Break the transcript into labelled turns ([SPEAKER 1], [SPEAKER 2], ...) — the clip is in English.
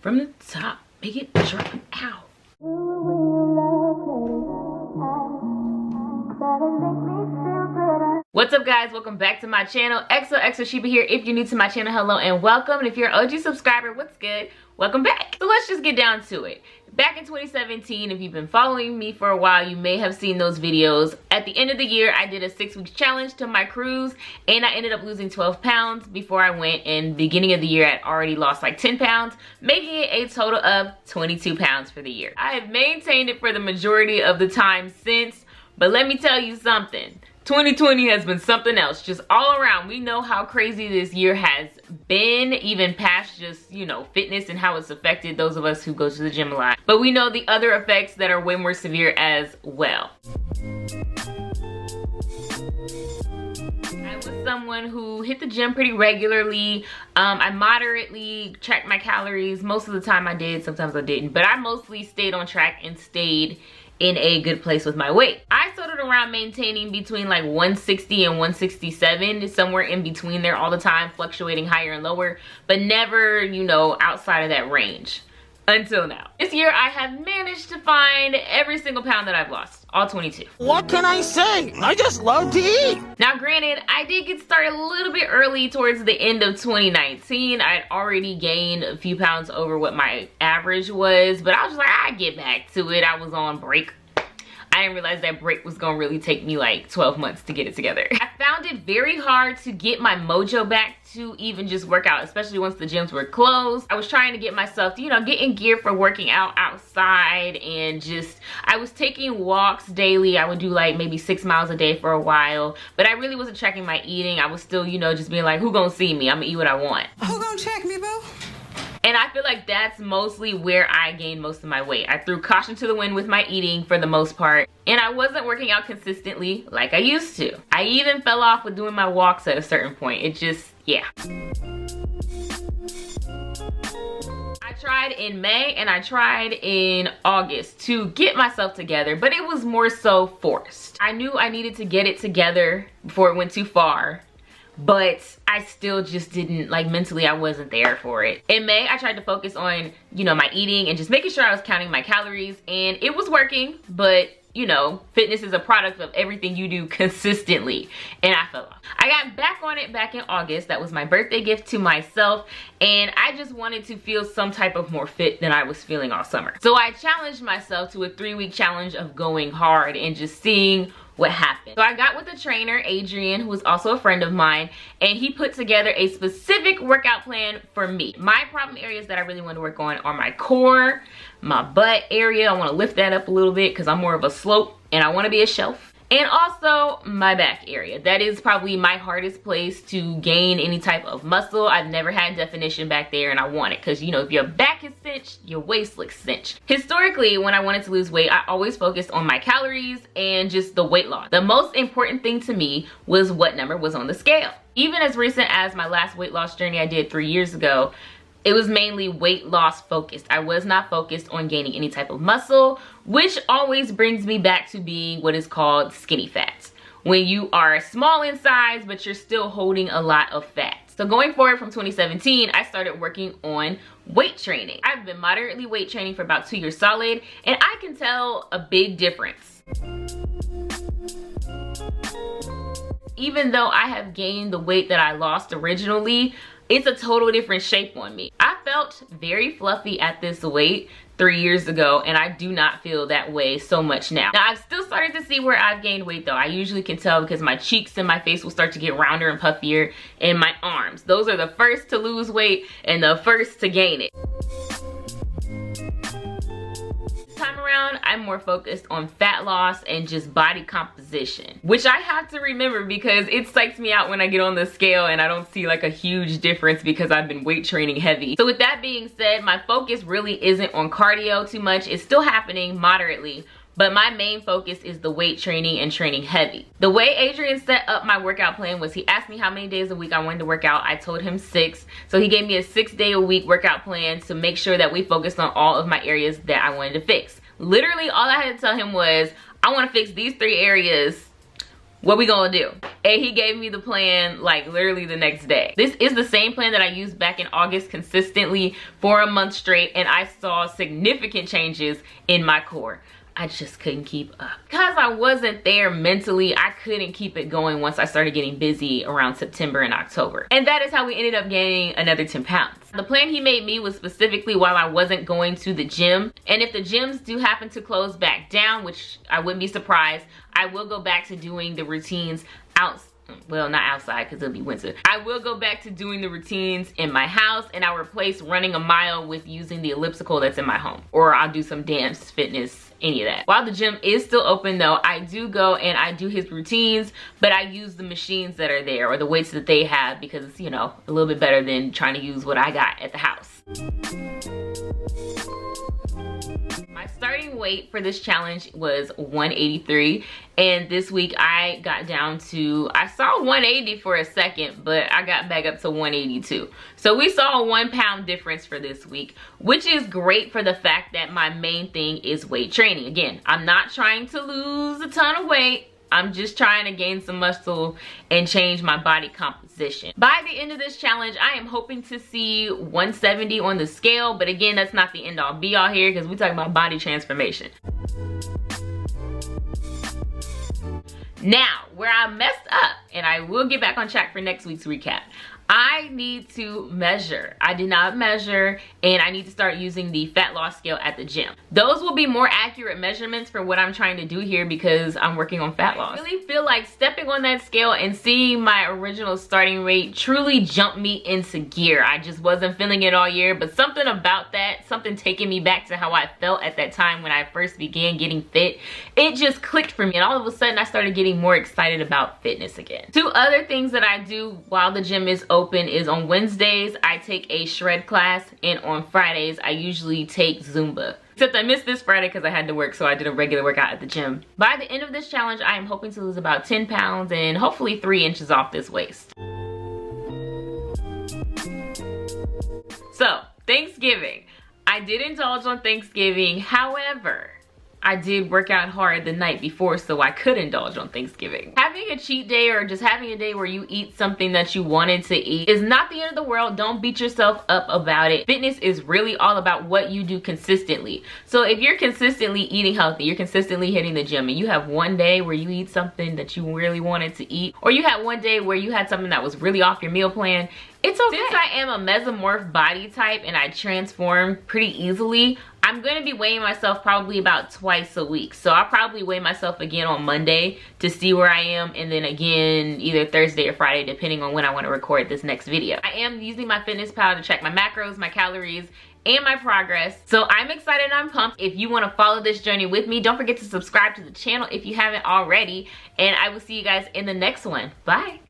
[SPEAKER 1] from the top. Make it drop out. What's up, guys? Welcome back to my channel. XOXO Sheba here. If you're new to my channel, hello and welcome. And if you're an OG subscriber, what's good? Welcome back. So let's just get down to it. Back in 2017, if you've been following me for a while, you may have seen those videos. At the end of the year, I did a 6-week challenge to my cruise, and I ended up losing 12 pounds before I went. And beginning of the year, I'd already lost like 10 pounds, making it a total of 22 pounds for the year. I have maintained it for the majority of the time since, but let me tell you something. 2020 has been something else, just all around. We know how crazy this year has been, even past just, you know, fitness and how it's affected those of us who go to the gym a lot. But we know the other effects that are way more severe as well. I was someone who hit the gym pretty regularly. I moderately tracked my calories. Most of the time I did, sometimes I didn't. But I mostly stayed on track and stayed in a good place with my weight. I started around maintaining between like 160 and 167, somewhere in between there all the time, fluctuating higher and lower, but never, you know, outside of that range until now. This year I have managed to find every single pound that I've lost, all 22.
[SPEAKER 2] What can I say? I just love to eat.
[SPEAKER 1] Now granted, I did get started a little bit early towards the end of 2019. I'd already gained a few pounds over what my average was, but I was just like, I'd get back to it. I was on break. I didn't realize that break was gonna really take me like 12 months to get it together. I found it very hard to get my mojo back to even just work out, especially once the gyms were closed. I was trying to get myself to, you know, get in gear for working out outside, and just, I was taking walks daily. I would do like maybe 6 miles a day for a while, but I really wasn't tracking my eating. I was still, you know, just being like, who gonna see me? I'm gonna eat what I want.
[SPEAKER 3] Who gonna check me, boo?
[SPEAKER 1] And I feel like that's mostly where I gained most of my weight. I threw caution to the wind with my eating for the most part, and I wasn't working out consistently like I used to. I even fell off with doing my walks at a certain point. It just, yeah. I tried in May and I tried in August to get myself together, but it was more so forced. I knew I needed to get it together before it went too far, but I still just didn't, like, mentally I wasn't there for it. In May, I tried to focus on, you know, my eating and just making sure I was counting my calories, and it was working, but you know, fitness is a product of everything you do consistently, and I fell off. I got back on it back in August. That was my birthday gift to myself, and I just wanted to feel some type of more fit than I was feeling all summer. So I challenged myself to a 3-week challenge of going hard and just seeing what happened. So I got with a trainer, Adrian, who was also a friend of mine, and he put together a specific workout plan for me. My problem areas that I really want to work on are my core, my butt area. I want to lift that up a little bit because I'm more of a slope and I want to be a shelf. And also my back area. That is probably my hardest place to gain any type of muscle. I've never had definition back there, and I want it because, you know, if your back is cinched, your waist looks cinched. Historically, when I wanted to lose weight, I always focused on my calories and just the weight loss. The most important thing to me was what number was on the scale. Even as recent as my last weight loss journey I did 3 years ago, it was mainly weight loss focused. I was not focused on gaining any type of muscle, which always brings me back to being what is called skinny fat. When you are small in size, but you're still holding a lot of fat. So going forward from 2017, I started working on weight training. I've been moderately weight training for about 2 years solid, and I can tell a big difference. Even though I have gained the weight that I lost originally, it's a total different shape on me. I felt very fluffy at this weight 3 years ago, and I do not feel that way so much now. Now, I've still started to see where I've gained weight though. I usually can tell because my cheeks and my face will start to get rounder and puffier, and my arms. Those are the first to lose weight and the first to gain it. Time around, I'm more focused on fat loss and just body composition, which I have to remember because it psychs me out when I get on the scale and I don't see like a huge difference because I've been weight training heavy. So with that being said, my focus really isn't on cardio too much. It's still happening moderately, but my main focus is the weight training and training heavy. The way Adrian set up my workout plan was he asked me how many days a week I wanted to work out. I told him 6. So he gave me a 6-day-a-week workout plan to make sure that we focused on all of my areas that I wanted to fix. Literally all I had to tell him was, I want to fix these 3 areas what we gonna do? And he gave me the plan like literally the next day. This is the same plan that I used back in August consistently for a month straight, and I saw significant changes in my core. I just couldn't keep up. Because I wasn't there mentally, I couldn't keep it going once I started getting busy around September and October. And that is how we ended up gaining another 10 pounds. The plan he made me was specifically while I wasn't going to the gym. And if the gyms do happen to close back down, which I wouldn't be surprised, I will go back to doing the routines outside. Well, not outside because it'll be winter. I will go back to doing the routines in my house, and I'll replace running a mile with using the elliptical that's in my home. Or I'll do some dance, fitness, any of that. While the gym is still open though, I do go and I do his routines, but I use the machines that are there or the weights that they have because it's, you know, a little bit better than trying to use what I got at the house. My starting weight for this challenge was 183, and this week I got down to, I saw 180 for a second, but I got back up to 182. So we saw a 1 pound difference for this week, which is great for the fact that my main thing is weight training. Again, I'm not trying to lose a ton of weight. I'm just trying to gain some muscle and change my body composition. By the end of this challenge, I am hoping to see 170 on the scale, but again, that's not the end all be all here because we're talking about body transformation. Now, where I messed up, and I will get back on track for next week's recap, I need to measure. I did not measure, and I need to start using the fat loss scale at the gym. Those will be more accurate measurements for what I'm trying to do here because I'm working on fat loss. I really feel like stepping on that scale and seeing my original starting weight truly jumped me into gear. I just wasn't feeling it all year, but something about that, something taking me back to how I felt at that time when I first began getting fit, it just clicked for me, and all of a sudden I started getting more excited about fitness again. Two other things that I do while the gym is open is on Wednesdays I take a shred class, and on Fridays I usually take Zumba. Except I missed this Friday because I had to work, so I did a regular workout at the gym. By the end of this challenge, I am hoping to lose about 10 pounds and hopefully 3 inches off this waist. So, Thanksgiving. I did indulge on Thanksgiving, however, I did work out hard the night before so I could indulge on Thanksgiving. Having a cheat day or just having a day where you eat something that you wanted to eat is not the end of the world. Don't beat yourself up about it. Fitness is really all about what you do consistently. So if you're consistently eating healthy, you're consistently hitting the gym, and you have one day where you eat something that you really wanted to eat, or you had one day where you had something that was really off your meal plan, it's okay. Since I am a mesomorph body type and I transform pretty easily, I'm going to be weighing myself probably about twice a week. So I'll probably weigh myself again on Monday to see where I am, and then again either Thursday or Friday depending on when I want to record this next video. I am using my MyFitnessPal to track my macros, my calories, and my progress. So I'm excited and I'm pumped. If you want to follow this journey with me, don't forget to subscribe to the channel if you haven't already, and I will see you guys in the next one. Bye.